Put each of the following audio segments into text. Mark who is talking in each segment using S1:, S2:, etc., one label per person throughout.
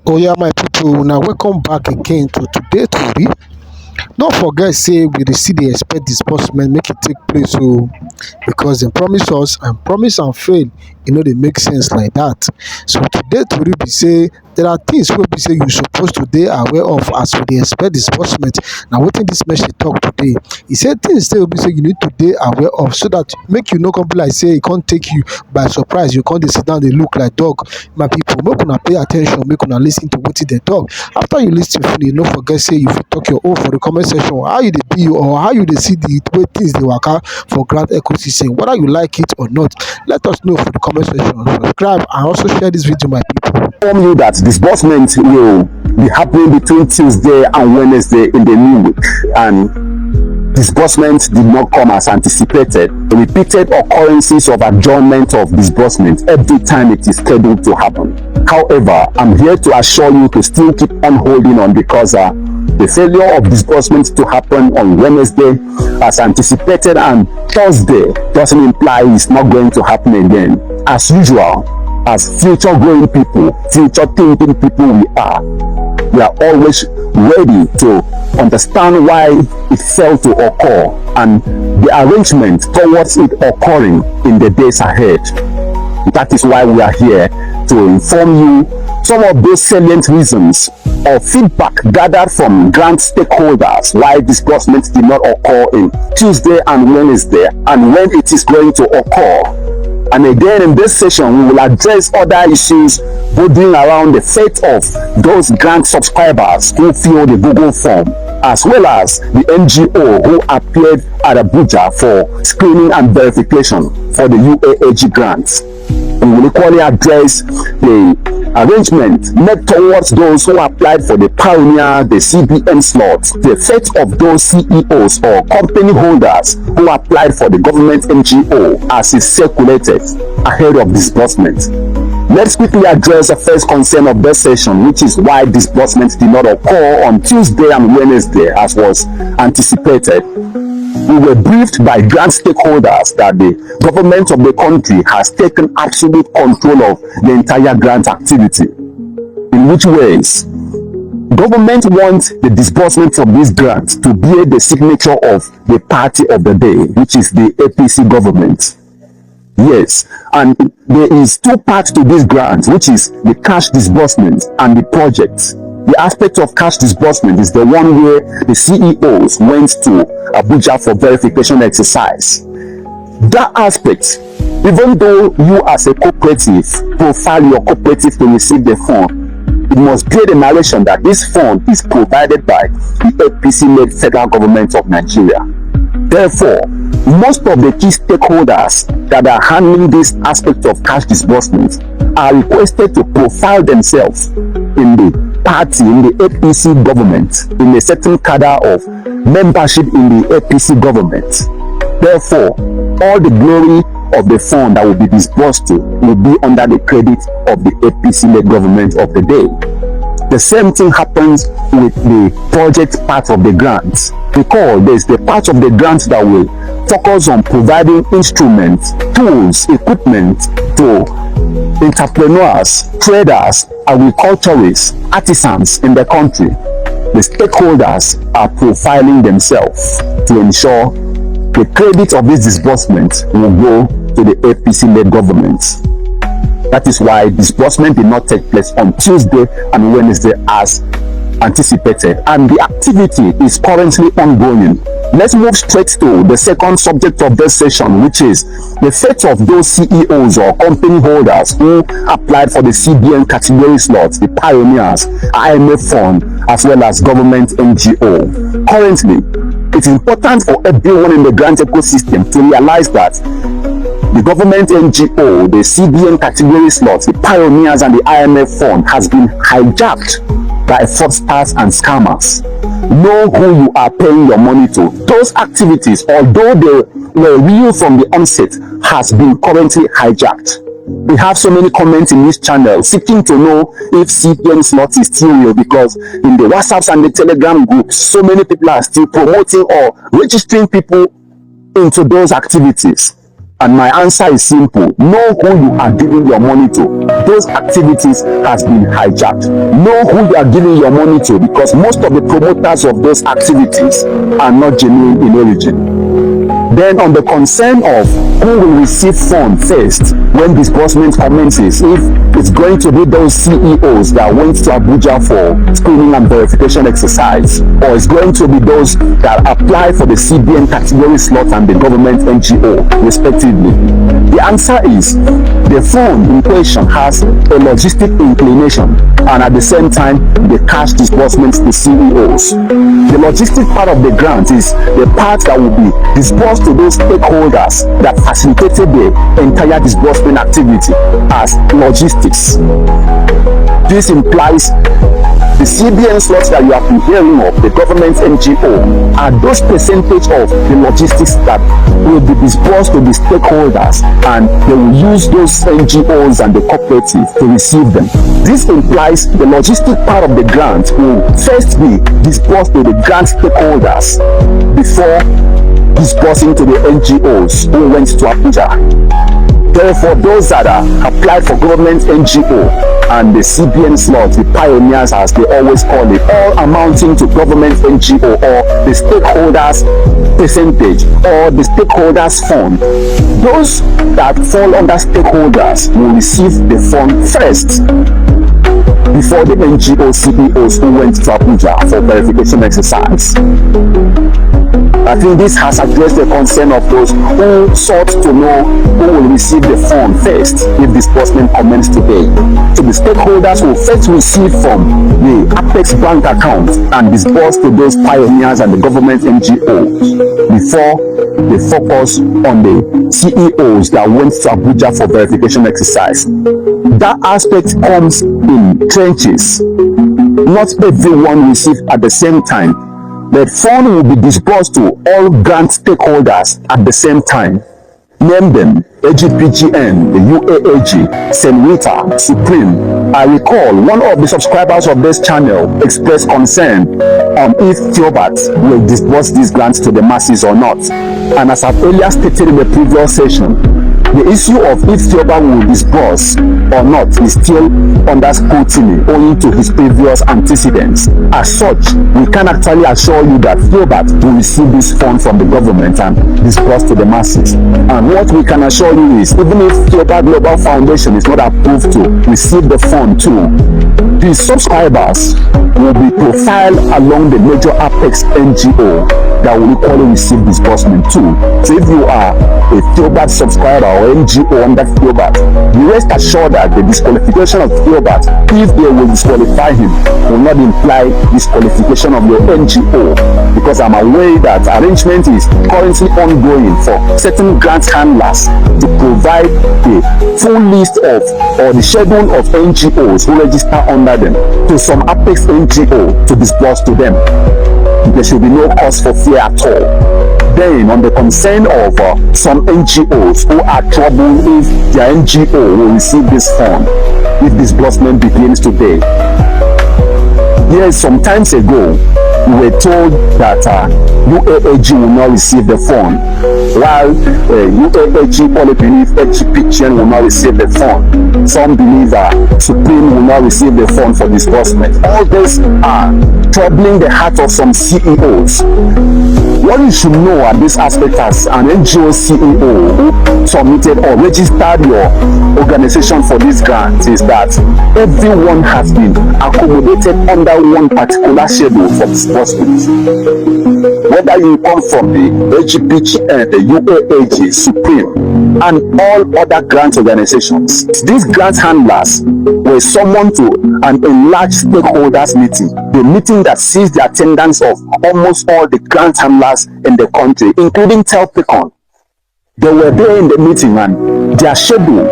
S1: Oh yeah, my people, now welcome back again to today tori. Don't forget say we dey still dey expect disbursement make e take place because dem promise us and promise and fail dey make sense like that. So today tori be say there are things wey be say you suppose to dey aware of as we dey expect disbursement. Na wetin dis message talk today. E say things dey wey be say you need to dey aware of so that make you no come be like say e come take you by surprise, you come dey sit down dey look like dog. My people, make una pay at ten tion, make una lis ten to wetin dem talk. After you lis ten finish, no forget say you fit talk your own for the comment section. How you dey be or how you dey see the way things dey waka for ground ecosystem, whether you like it or not. Let us know for the comment section. Subscribe and also share this video, my people.
S2: Inform you that disbursement will be happening between Tuesday and Wednesday in the new week, and disbursement did not come as anticipated. Repeated occurrences of adjournment of disbursement every time it is scheduled to happen. However, I'm here to assure you to still keep on holding on because the failure of disbursement to happen on Wednesday as anticipated and Thursday doesn't imply it's not going to happen again. As usual, as future growing people, future thinking people we are always ready to understand why it failed to occur and the arrangement towards it occurring in the days ahead. That is why we are here to inform you some of those salient reasons or feedback gathered from grant stakeholders why disbursements did not occur in Tuesday and Wednesday and when it is going to occur. And again, in this session, we will address other issues bordering around the fate of those grant subscribers who filled the Google form, as well as the NGO who appeared at Abuja for screening and verification for the UAAG grants. We will equally address the arrangement made towards those who applied for the Pioneer, the CBN slots, the fate of those CEOs or company holders who applied for the government NGO as is circulated ahead of disbursement. Let's quickly address the first concern of this session, which is why disbursement did not occur on Tuesday and Wednesday as was anticipated. We were briefed by grant stakeholders that the government of the country has taken absolute control of the entire grant activity. In which ways? Government wants the disbursement of these grants to bear the signature of the party of the day, which is the APC government. Yes, and there is two parts to this grant, which is the cash disbursement and the project. The aspect of cash disbursement is the one where the CEOs went to Abuja for verification exercise. That aspect, even though you as a cooperative profile your cooperative to receive the fund, it must bear the narration that this fund is provided by the APC-led federal government of Nigeria. Therefore, most of the key stakeholders that are handling this aspect of cash disbursement are requested to profile themselves in the party, in the APC government, in a certain cadre of membership in the APC government. Therefore, all the glory of the fund that will be disbursed to will be under the credit of the APC-led government of the day. The same thing happens with the project part of the grant. Recall, there's the part of the grant that will focus on providing instruments, tools, equipment to entrepreneurs, traders, agriculturists, artisans in the country. The stakeholders are profiling themselves to ensure the credit of this disbursement will go to the APC-led government. That is why disbursement did not take place on Tuesday and Wednesday as anticipated, and the activity is currently ongoing. Let's move straight to the second subject of this session, which is the fate of those CEOs or company holders who applied for the CBN category slots, the Pioneers, IMF fund, as well as government NGO. Currently, it's important for everyone in the grant ecosystem to realize that the government NGO, the CBN category slots, the Pioneers, and the IMF fund has been hijacked by fraudsters and scammers. Know who you are paying your money to. Those activities, although they were real from the onset, has been currently hijacked. We have so many comments in this channel seeking to know if CBN slot is still real, because in the WhatsApps and the Telegram groups, so many people are still promoting or registering people into those activities. And my answer is simple. Know who you are giving your money to. Those activities has been hijacked. Know who you are giving your money to, because most of the promoters of those activities are not genuine in origin. Then on the concern of who will receive funds first when disbursement commences, if it's going to be those CEOs that went to Abuja for screening and verification exercise, or it's going to be those that apply for the CBN category slot and the government NGO respectively, the answer is the fund in question has a logistic inclination, and at the same time the cash disbursements to CEOs. The logistic part of the grant is the part that will be disbursed to those stakeholders that facilitated the entire disbursement activity as logistics. This implies the CBN slots that you have been hearing of, the government NGO, are those percentage of the logistics that will be disbursed to the stakeholders, and they will use those NGOs and the cooperative to receive them. This implies the logistic part of the grant will first be disbursed to the grant stakeholders before disbursing to the NGOs who went to Abuja. Therefore, those that are applied for government NGO and the CBN slot, the pioneers as they always call it, all amounting to government NGO or the stakeholders percentage or the stakeholders fund. Those that fall under stakeholders will receive the fund first before the NGO CEOs who went to Abuja for verification exercise. I think this has addressed the concern of those who sought to know who will receive the fund first if disbursement commences today. So the stakeholders will first receive from the Apex bank account and disburse to those pioneers and the government NGOs before they focus on the CEOs that went to Abuja for verification exercise. That aspect comes in trenches. Not everyone receives at the same time. The fund will be disbursed to all grant stakeholders at the same time. Name them: AGPGN, the UAAG, Senwita, Supreme. I recall one of the subscribers of this channel expressed concern on if Theobarth will disburse these grants to the masses or not. And as I've earlier stated in the previous session, the issue of if Theobarth will disburse or not is still under scrutiny owing to his previous antecedents. As such, we can actually assure you that Theobarth will receive this fund from the government and disburse to the masses. And what we can assure you is, even if Theobarth Global Foundation is not approved to receive the fund too, the subscribers will be profiled along the major Apex NGO that will equally receive disbursement too. So if you are a Theobarth subscriber or NGO under Theobarth, you rest assured that the disqualification of Theobarth, if they will disqualify him, will not imply disqualification of your NGO, because I'm aware that arrangement is currently ongoing for certain grant handlers to provide a full list of or the schedule of NGOs who register under them to some Apex NGO to disburse to them. There should be no cause for fear at all. Then, on the concern of some NGOs who are troubled if their NGO will receive this fund if disbursement begins today. Yes, some time ago, we were told that UAAG will not receive the fund, while UAAG only believe HPGN will not receive the fund. Some believe Supreme will not receive the fund for disbursement. All this are troubling the heart of some CEOs. What you should know at this aspect as an NGO CEO who submitted or registered your organization for this grant is that everyone has been accommodated under one particular schedule for disbursement. Whether you come from the AGPGN, the UAAG, Supreme, and all other grant organizations, these grant handlers were summoned to an enlarged stakeholders meeting, the meeting that sees the attendance of almost all the grant handlers in the country, including Telpicon. They were there in the meeting and their schedule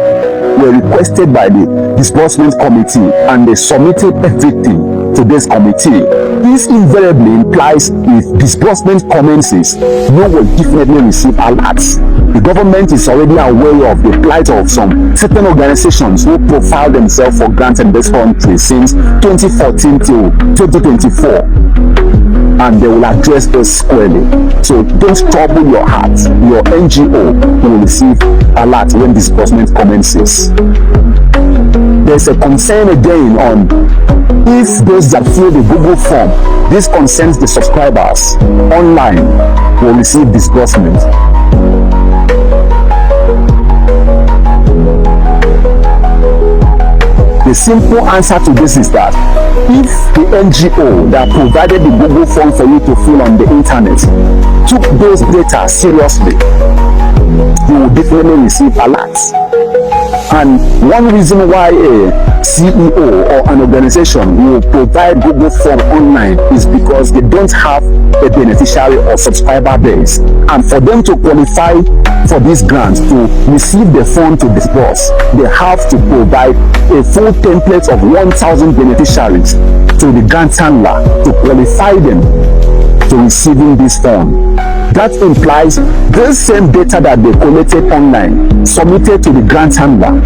S2: were requested by the disbursement committee, and they submitted everything to this committee. This invariably implies if disbursement commences, you will definitely receive alerts. The government is already aware of the plight of some certain organizations who profile themselves for grants in this country since 2014 till 2024. and they will address this squarely. So don't trouble your heart. Your NGO will receive alert when disbursement commences. There's a concern again on if those that fill the Google form, this concerns the subscribers online, will receive disbursement. The simple answer to this is that if the NGO that provided the Google form for you to fill on the internet took those data seriously, you will definitely receive alerts. And one reason why a CEO or an organization will provide Google form online is because they don't have a beneficiary or subscriber base. And for them to qualify for this grant, to receive the fund to disburse, they have to provide a full template of 1,000 beneficiaries to the grant handler to qualify them to receiving this fund. That implies the same data that they collected online, submitted to the grant handler,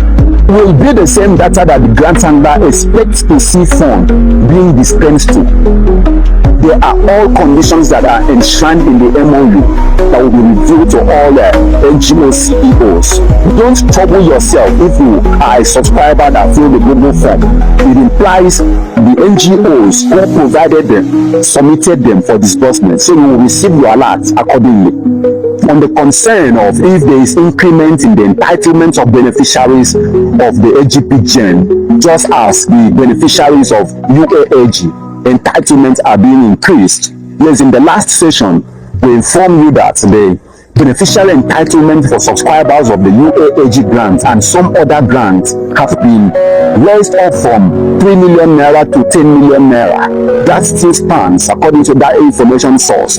S2: will be the same data that the grant handler expects to see fund being dispensed to. There are all conditions that are enshrined in the MOU that will be revealed to all NGO CEOs. Don't trouble yourself if you are a subscriber that fill the Google form. It implies the NGOs who provided them submitted them for disbursement, so you will receive your alert accordingly. On the concern of if there is increment in the entitlement of beneficiaries of the AGP gen, just as the beneficiaries of UAAG entitlements are being increased. Yes, in the last session, we informed you that the beneficiary entitlement for subscribers of the UAAG grant and some other grants have been raised up from 3 million naira to 10 million naira. That still stands according to that information source.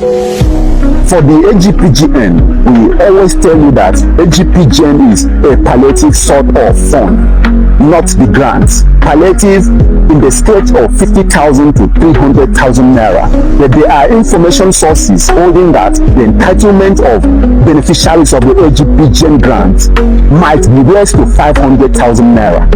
S2: For the AGPGN, we always tell you that AGPGN is a palliative sort of fund, not the grants. Palliative in the stage of 50,000 to 300,000 naira. But there are information sources holding that the entitlement of beneficiaries of the AGPGN grant might be raised to 500,000 naira.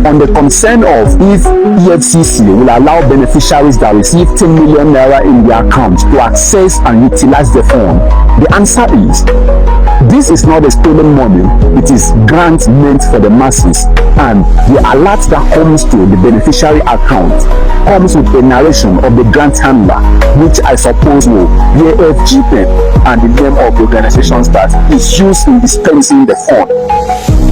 S2: On the concern of if EFCC will allow beneficiaries that receive 10 million naira in their account to access and utilize the fund, the answer is this is not a stolen money. It is grant meant for the masses, and the alert that comes to the beneficiary account comes with a narration of the grant handler, which I suppose will be FGP and the name of the organizations that is used in dispensing the fund.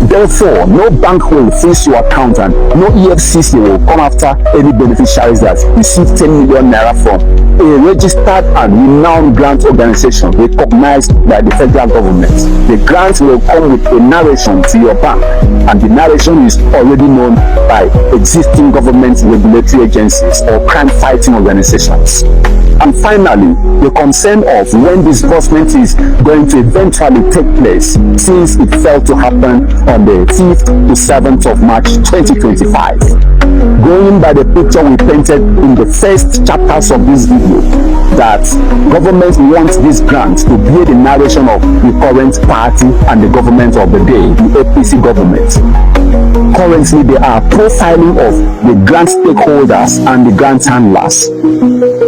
S2: Therefore, no bank will freeze your account and no EFCC will come after any beneficiaries that receive 10 million naira from a registered and renowned grant organization recognized by the federal government. The grant will come with a narration to your bank, and the narration is already known by existing government regulatory agencies or crime-fighting organizations. And finally, the concern of when disbursement is going to eventually take place, since it failed to happen on the 5th to 7th of March 2025. Going by the picture we painted in the first chapters of this video, that government wants this grant to be the narration of the current party and the government of the day, the APC government. Currently, they are profiling of the grant stakeholders and the grant handlers.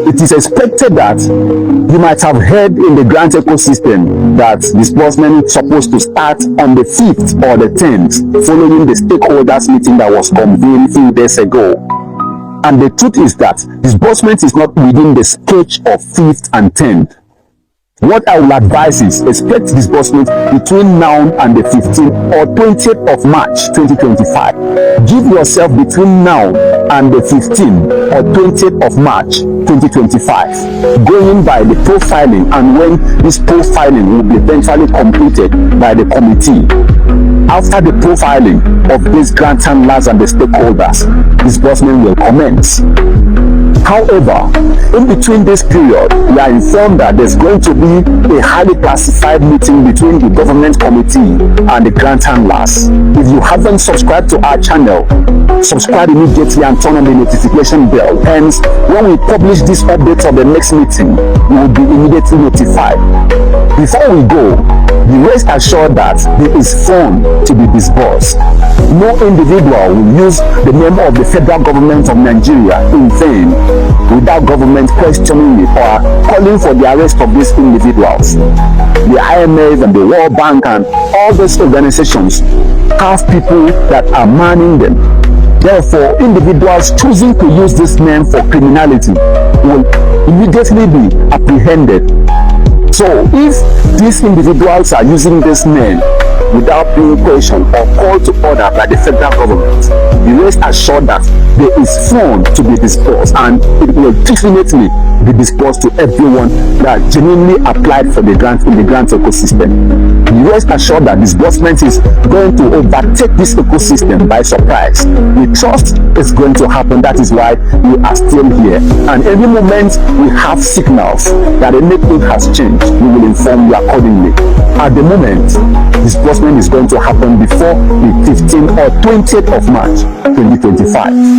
S2: It is expected that you might have heard in the grant ecosystem that disbursement is supposed to start on the 5th or the 10th, following the stakeholders meeting that was convened a few days ago. And the truth is that disbursement is not within the sketch of 5th and 10th. What I will advise is expect disbursement between now and the 15th or 20th of March 2025. Give yourself between now and the 15th or 20th of March 2025, going by the profiling, and when this profiling will be eventually completed by the committee. After the profiling of these grant handlers and the stakeholders, disbursement will commence. However, in between this period, we are informed that there's going to be a highly classified meeting between the government committee and the grant handlers. If you haven't subscribed to our channel, subscribe immediately and turn on the notification bell. Hence, when we publish this update of the next meeting, you will be immediately notified. Before we go, be rest assured that there is fund to be disbursed. No individual will use the name of the federal government of Nigeria in vain. without government questioning it or calling for the arrest of these individuals. The IMF and the World Bank and all those organizations have people that are manning them. Therefore, individuals choosing to use this name for criminality will immediately be apprehended. So, if these individuals are using this name without being questioned or called to order by the federal government, be rest assured that there is fund to be disbursed, and it will definitely be disbursed to everyone that genuinely applied for the grant in the grant ecosystem. Be rest assured that disbursement is going to overtake this ecosystem by surprise. We trust it's going to happen. That is why we are still here. And every moment we have signals that anything has changed, we will inform you accordingly. At the moment, disbursement is going to happen before the 15th or 20th of March 2025.